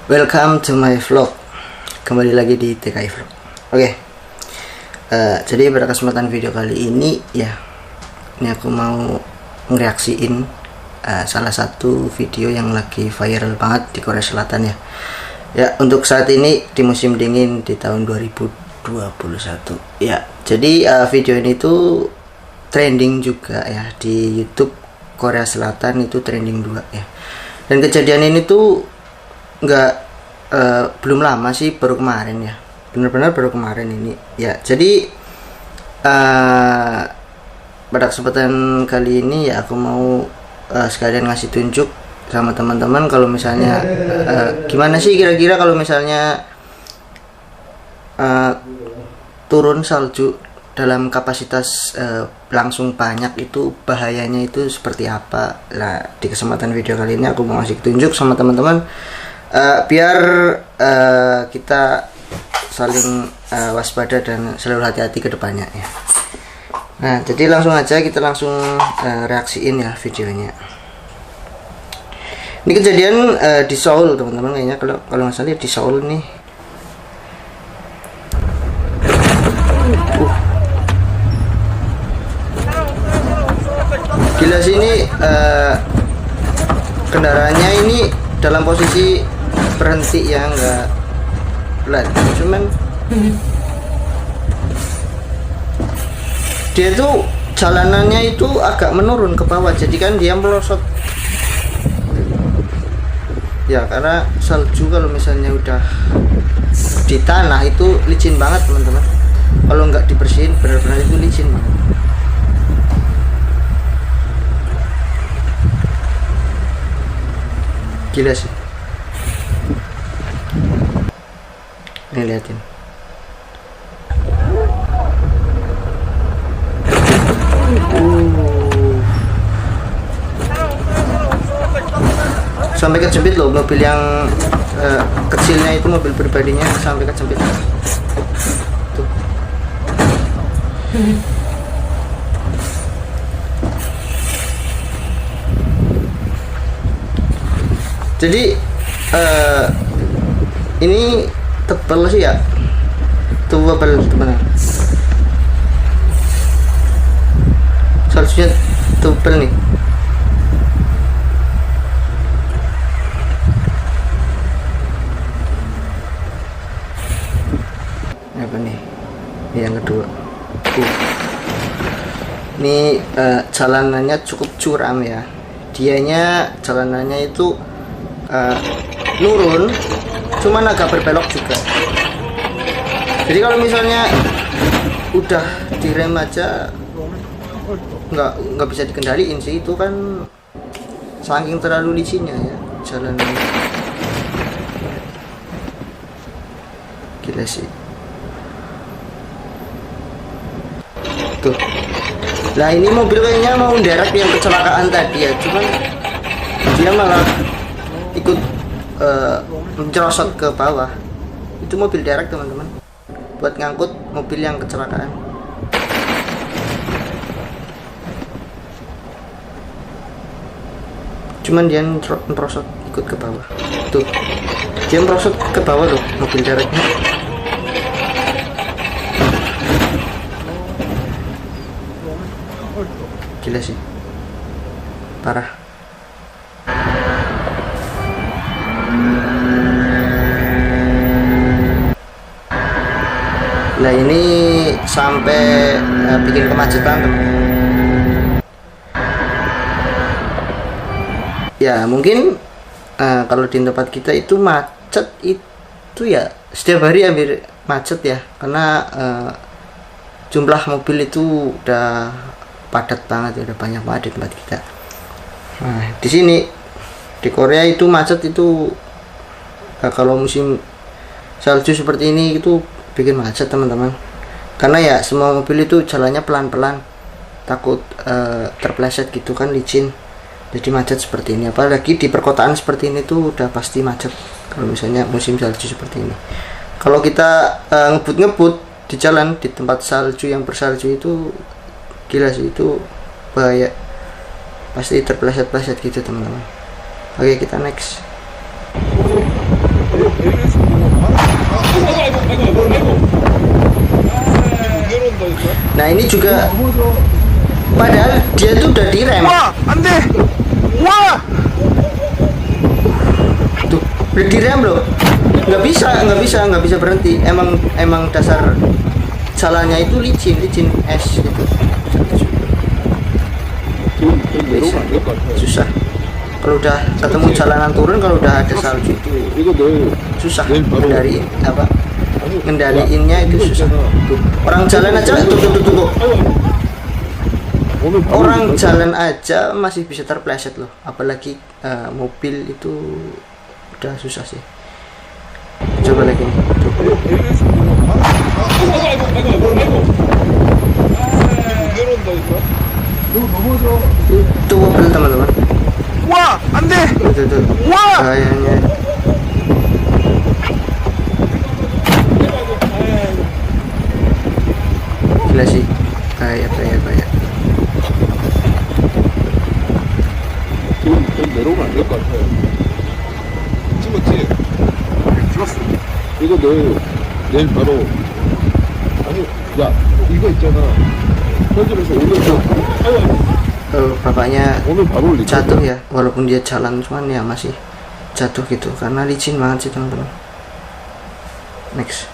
Welcome to my vlog. Kembali lagi di TKI Vlog. Jadi pada kesempatan video kali ini ini aku mau ngereaksiin salah satu video yang lagi viral banget di Korea Selatan ya. Untuk saat ini di musim dingin di tahun 2021 ya. Jadi video ini tuh trending juga ya di YouTube Korea Selatan, itu trending 2 ya. Dan kejadian ini tuh belum lama sih, baru kemarin ya, benar-benar baru kemarin ini ya. Jadi pada kesempatan kali ini ya aku mau sekalian ngasih tunjuk sama teman-teman kalau misalnya gimana sih kira-kira kalau misalnya turun salju dalam kapasitas langsung banyak, itu bahayanya itu seperti apa. Nah, di kesempatan video kali ini aku mau ngasih tunjuk sama teman-teman biar kita saling waspada dan selalu hati-hati ke depannya ya. Nah, jadi langsung aja kita langsung reaksiin ya videonya. Ini kejadian di Seoul teman-teman, kayaknya kalau nggak salah di Seoul nih. Gila sih ini kendaraannya ini dalam posisi berhenti ya, enggak pelan, cuman dia tuh jalanannya itu agak menurun ke bawah, jadi kan dia melosot ya, karena salju kalau misalnya udah di tanah itu licin banget teman-teman. Kalau nggak dibersihin benar-benar itu licin banget. Gila sih. Nih liatin. Sampai kejepit loh mobil yang kecilnya itu, mobil pribadinya sampai kejepit. Tuh. Jadi ini tebal sih ya, tebal teman-teman. Saljunya tebal nih. Apa nih? Ini yang kedua. Ini jalanannya cukup curam ya. Dianya jalanannya itu nurun, cuman agak berbelok juga. Jadi kalau misalnya udah direm aja nggak bisa dikendaliin sih, itu kan saking terlalu licinnya ya jalanannya. Gila sih tuh. Nah, ini mobil kayaknya mau mendarat yang kecelakaan tadi ya, cuman dia malah ikut mencerosot ke bawah. Itu mobil derek teman-teman, buat ngangkut mobil yang kecelakaan. Cuman dia merosot ikut ke bawah. Tuh, dia merosot ke bawah loh mobil dereknya. Gila sih, parah. Nah, ini sampai bikin kemacetan teman. Ya mungkin kalau di tempat kita itu macet itu ya setiap hari hampir macet ya, karena jumlah mobil itu udah padat banget ya, udah banyak banget di tempat kita. Nah, di sini di Korea itu macet itu kalau musim salju seperti ini itu bikin macet teman-teman, karena ya semua mobil itu jalannya pelan-pelan, takut terpleset gitu kan, licin, jadi macet seperti ini. Apalagi di perkotaan seperti ini tuh udah pasti macet kalau misalnya musim salju seperti ini. Kalau kita ngebut-ngebut di jalan di tempat salju yang bersalju itu gila sih, itu bahaya, pasti terpleset-pleset gitu teman-teman. Oke, kita next. juga, padahal dia tuh udah direm. Wah, ande. Wah. Tuh udah direm loh, nggak bisa berhenti. Emang dasar jalannya itu licin es gitu. Bisa, susah kalau udah ketemu jalanan turun, kalau udah ada salju itu susah ngendaliinnya itu susah. Tuh, orang jalan aja tuh. Orang jalan aja masih bisa terpleset loh, apalagi mobil itu udah susah sih. Coba lagi nih. Tuh mobil teman-teman. Wah, ande. Tuh. Wah. Kayaknya gila sih, kayak 내려오면 안 될 것 같아요. 찍었지? 찍었어. 이거 내일 바로 아니 야 이거 있잖아. 편집에서 오늘 bapaknya 오늘 바로 올리자. jatuh ya, walaupun dia jalan cuman ya masih jatuh gitu karena licin banget sih teman-teman. Next.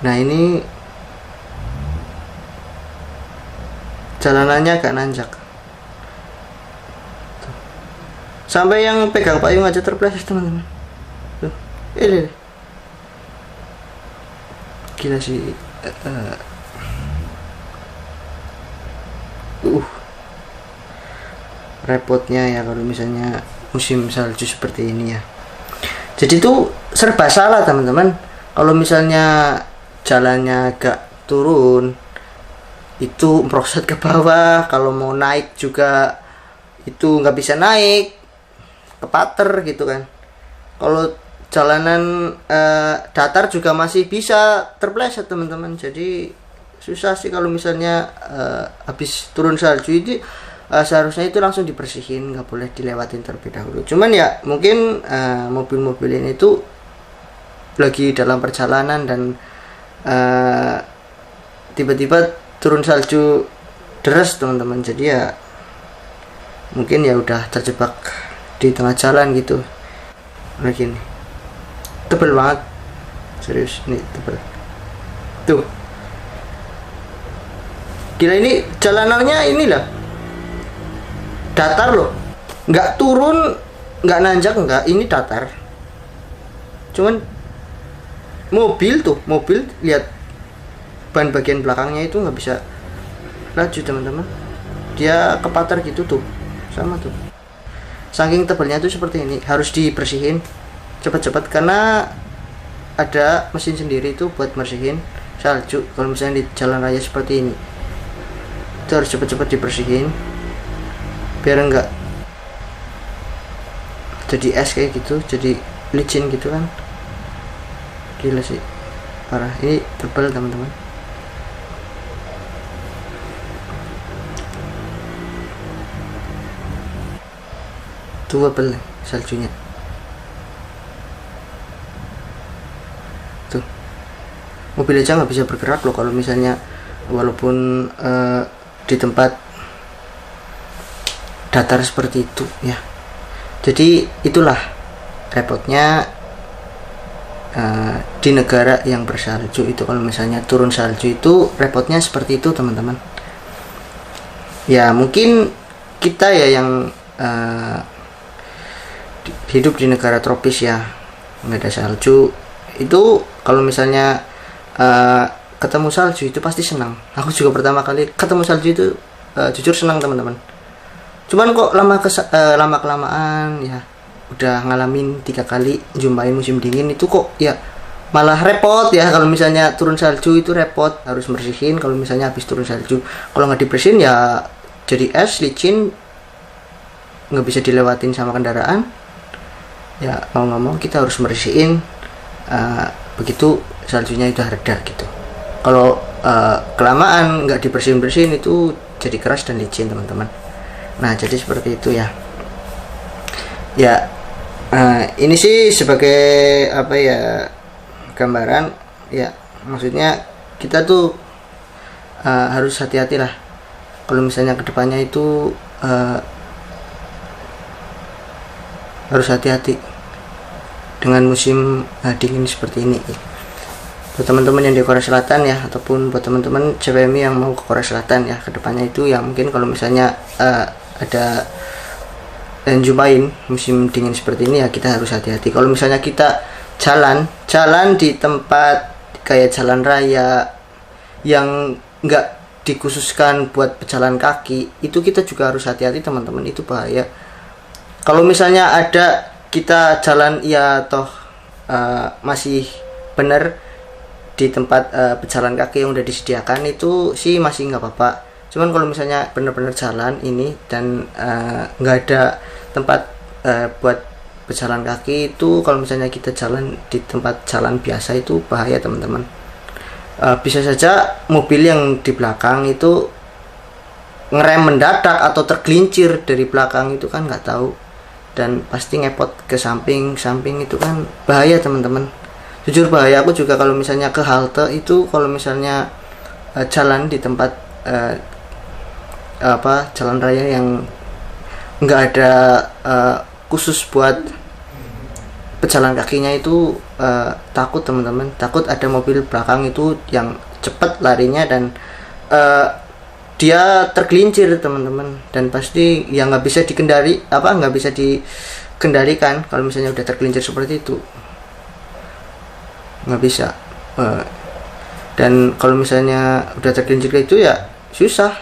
Nah ini jalanannya agak nanjak. Tuh. Sampai yang pegang payung aja terpleset teman-teman. Tuh, ini gila sih. Repotnya ya kalau misalnya musim salju seperti ini ya. Jadi tuh serba salah teman-teman. Kalau misalnya jalannya agak turun itu merosot ke bawah, kalau mau naik juga itu nggak bisa naik, kepater gitu kan. Kalau jalanan datar juga masih bisa terpleset teman-teman. Jadi susah sih kalau misalnya habis turun salju itu seharusnya itu langsung dibersihin, nggak boleh dilewatin terlebih dahulu. Cuman ya mungkin mobil-mobil ini tuh lagi dalam perjalanan dan tiba-tiba turun salju deras teman-teman, jadi ya mungkin ya udah terjebak di tengah jalan gitu. Lagi nih tebel banget, serius nih tebel tuh, gila ini jalanannya inilah datar loh, nggak turun nggak nanjak, nggak, ini datar. Cuman mobil lihat ban bagian belakangnya itu nggak bisa laju teman-teman, dia kepatar gitu tuh, sama tuh. Saking tebalnya tuh seperti ini, harus dibersihin cepat-cepat karena ada mesin sendiri itu buat bersihin salju. Kalau misalnya di jalan raya seperti ini itu harus cepat-cepat dibersihin biar enggak jadi es kayak gitu, jadi licin gitu kan. Gila sih, parah, ini tebal teman-teman. Tuh tebal saljunya tuh. Mobil aja nggak bisa bergerak loh kalau misalnya, walaupun di tempat datar seperti itu ya. Jadi itulah repotnya di negara yang bersalju itu. Kalau misalnya turun salju itu repotnya seperti itu teman-teman. Ya mungkin kita ya yang hidup di negara tropis ya, nggak ada salju itu, kalau misalnya ketemu salju itu pasti senang. Aku juga pertama kali ketemu salju itu jujur senang teman-teman. Cuman kok lama kelamaan ya udah ngalamin 3 kali jumpain musim dingin itu kok ya malah repot ya. Kalau misalnya turun salju itu repot, harus bersihin. Kalau misalnya habis turun salju, kalau nggak dibersihin ya jadi es licin, nggak bisa dilewatin sama kendaraan ya. Mau nggak mau kita harus bersihin begitu saljunya udah reda gitu. Kalau kelamaan nggak dibersihin itu jadi keras dan licin teman-teman. Nah jadi seperti itu ya. Ya ini sih sebagai apa ya, gambaran ya, maksudnya kita tuh harus hati-hati lah kalau misalnya kedepannya itu harus hati-hati dengan musim dingin seperti ini. Buat teman-teman yang di Korea Selatan ya, ataupun buat teman-teman CPMI yang mau ke Korea Selatan ya, kedepannya itu ya mungkin kalau misalnya ada dan jumpain musim dingin seperti ini ya, kita harus hati-hati. Kalau misalnya kita jalan di tempat kayak jalan raya yang nggak dikhususkan buat pejalan kaki, itu kita juga harus hati-hati teman-teman, itu bahaya. Kalau misalnya ada kita jalan ya toh masih benar di tempat pejalan kaki yang udah disediakan, itu sih masih nggak apa-apa. Cuman kalau misalnya benar-benar jalan ini dan nggak ada tempat buat pejalan kaki, itu kalau misalnya kita jalan di tempat jalan biasa itu bahaya teman-teman. Bisa saja mobil yang di belakang itu ngerem mendadak atau tergelincir dari belakang, itu kan nggak tahu, dan pasti ngepot ke samping itu kan bahaya teman-teman. Jujur bahaya. Aku juga kalau misalnya ke halte itu, kalau misalnya jalan di tempat jalan raya yang nggak ada khusus buat pejalan kakinya itu, takut teman-teman, takut ada mobil belakang itu yang cepat larinya dan dia tergelincir teman-teman, dan pasti ya nggak bisa dikendalikan kalau misalnya udah tergelincir seperti itu, nggak bisa. Dan kalau misalnya udah tergelincir itu ya susah,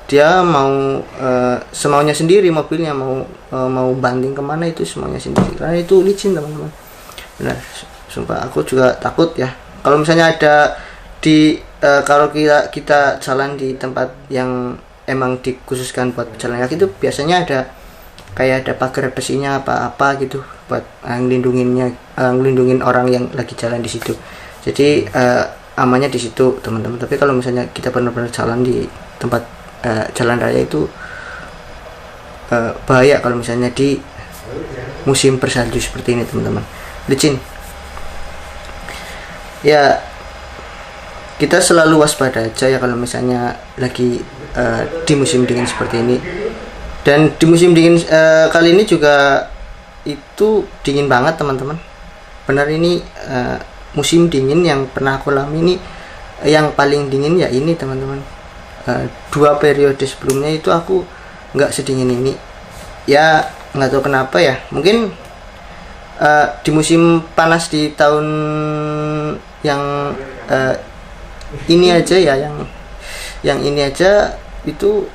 dia mau semaunya sendiri, mobilnya mau banting kemana itu semaunya sendiri, karena itu licin teman-teman. Benar, sumpah aku juga takut ya kalau misalnya ada di kalau kita jalan di tempat yang emang dikhususkan buat pejalan kaki, itu biasanya ada kayak ada pagar besinya apa gitu buat ngelindungin orang yang lagi jalan di situ. Jadi amannya di situ teman-teman. Tapi kalau misalnya kita benar-benar jalan di tempat jalan raya itu bahaya kalau misalnya di musim bersalju seperti ini teman-teman, licin ya. Kita selalu waspada aja ya kalau misalnya lagi di musim dingin seperti ini. Dan di musim dingin kali ini juga itu dingin banget teman-teman. Benar, ini musim dingin yang pernah aku alami ini yang paling dingin ya ini teman-teman. 2 periode sebelumnya itu aku nggak sedingin ini ya, nggak tahu kenapa ya. Mungkin di musim panas di tahun yang ini aja ya, yang ini aja itu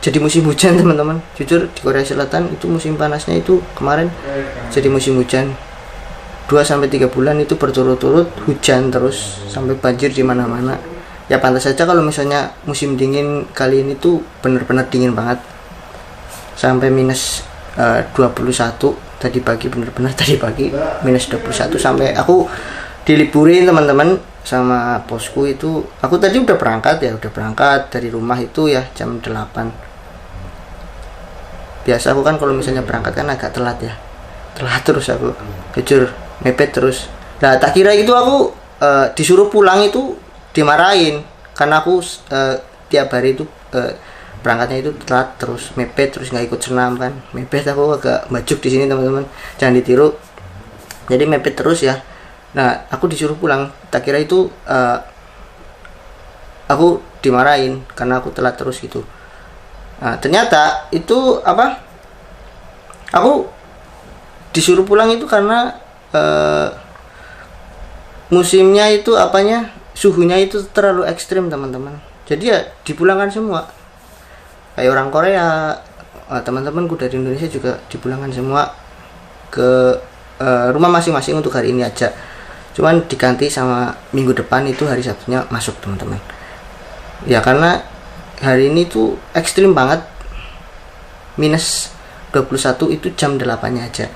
jadi musim hujan teman-teman. Jujur di Korea Selatan itu musim panasnya itu kemarin jadi musim hujan 2-3 bulan itu berturut-turut hujan terus sampai banjir di mana-mana. Ya pantas saja kalau misalnya musim dingin kali ini tuh bener-bener dingin banget sampai minus 21 tadi pagi, bener-bener tadi pagi minus 21, sampai aku diliburin teman-teman sama bosku itu. Aku tadi udah berangkat dari rumah itu ya jam 8. Biasa aku kan kalau misalnya berangkat kan agak telat terus, aku jujur mepet terus. Nah tak kira itu aku disuruh pulang itu dimarahin karena aku tiap hari itu berangkatnya itu telat terus, mepet terus, nggak ikut senam kan, mepet. Aku agak bajuk di sini teman-teman, jangan ditiru. Jadi mepet terus ya. Nah aku disuruh pulang, tak kira itu aku dimarahin karena aku telat terus gitu. Nah, ternyata itu aku disuruh pulang itu karena musimnya itu suhunya itu terlalu ekstrim teman-teman. Jadi ya dipulangkan semua, kayak orang Korea, teman-temanku dari Indonesia juga dipulangkan semua ke rumah masing-masing untuk hari ini aja. Cuman diganti sama minggu depan itu hari Sabtunya masuk teman-teman. Ya karena hari ini tuh ekstrim banget, minus 21 itu jam 8-nya aja.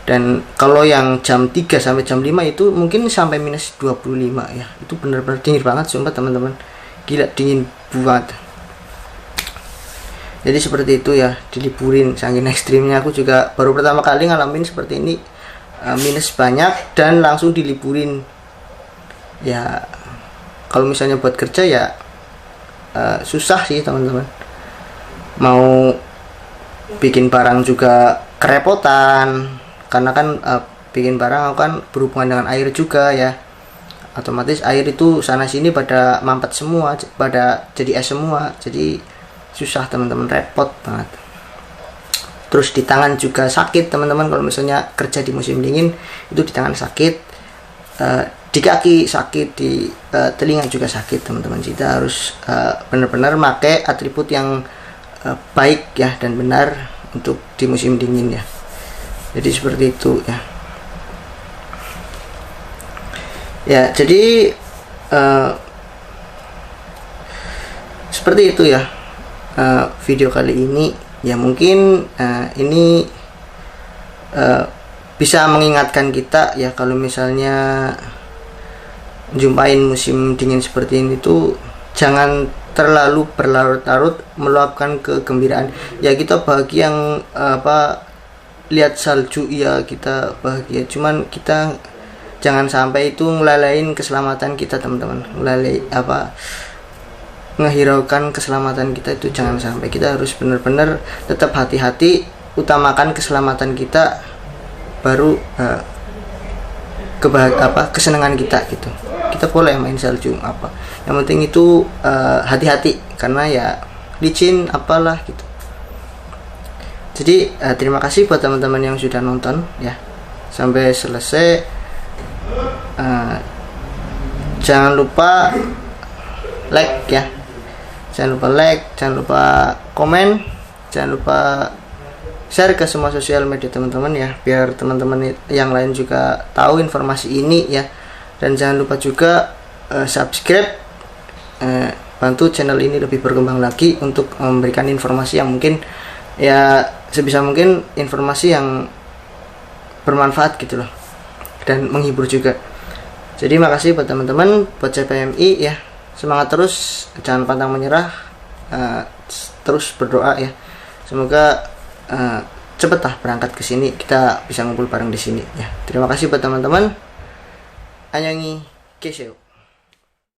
Dan kalau yang jam 3 sampai jam 5 itu mungkin sampai minus 25 ya. Itu benar-benar dingin banget sumpah teman-teman. Gila, dingin banget. Jadi seperti itu ya, diliburin saking ekstrimnya. Aku juga baru pertama kali ngalamin seperti ini, minus banyak dan langsung diliburin ya. kalau misalnya buat kerja ya susah sih teman-teman. Mau bikin barang juga kerepotan, karena kan bikin barang kan berhubungan dengan air juga ya, otomatis air itu sana sini pada mampet semua, pada jadi es semua, jadi susah teman-teman, repot banget. Terus di tangan juga sakit teman-teman, kalau misalnya kerja di musim dingin itu di tangan sakit, di kaki sakit, di telinga juga sakit teman-teman. Kita harus benar-benar pakai atribut yang baik ya dan benar untuk di musim dingin ya. Jadi seperti itu ya. Ya, jadi seperti itu ya video kali ini ya. Mungkin ini bisa mengingatkan kita ya, kalau misalnya jumpain musim dingin seperti ini tuh jangan terlalu berlarut-larut meluapkan kegembiraan ya. Kita bahagia yang lihat salju ya, kita bahagia, cuman kita jangan sampai itu ngelalain keselamatan kita teman-teman, ngehiraukan keselamatan kita itu jangan sampai. Kita harus benar-benar tetap hati-hati, utamakan keselamatan kita, baru kesenangan kita gitu. Kita boleh main salju yang penting itu hati-hati, karena ya licin apalah gitu. Jadi terima kasih buat teman-teman yang sudah nonton ya sampai selesai. Jangan lupa like ya, jangan lupa komen, jangan lupa share ke semua sosial media teman-teman ya, biar teman-teman yang lain juga tahu informasi ini ya. Dan jangan lupa juga subscribe, bantu channel ini lebih berkembang lagi untuk memberikan informasi yang mungkin ya sebisa mungkin informasi yang bermanfaat gitu loh, dan menghibur juga. Jadi makasih buat teman-teman, buat CPMI ya, semangat terus, jangan pantang menyerah, terus berdoa ya, semoga cepetlah berangkat ke sini, kita bisa ngumpul bareng di sini ya. Terima kasih buat teman-teman. Annyeonghi, Keseo.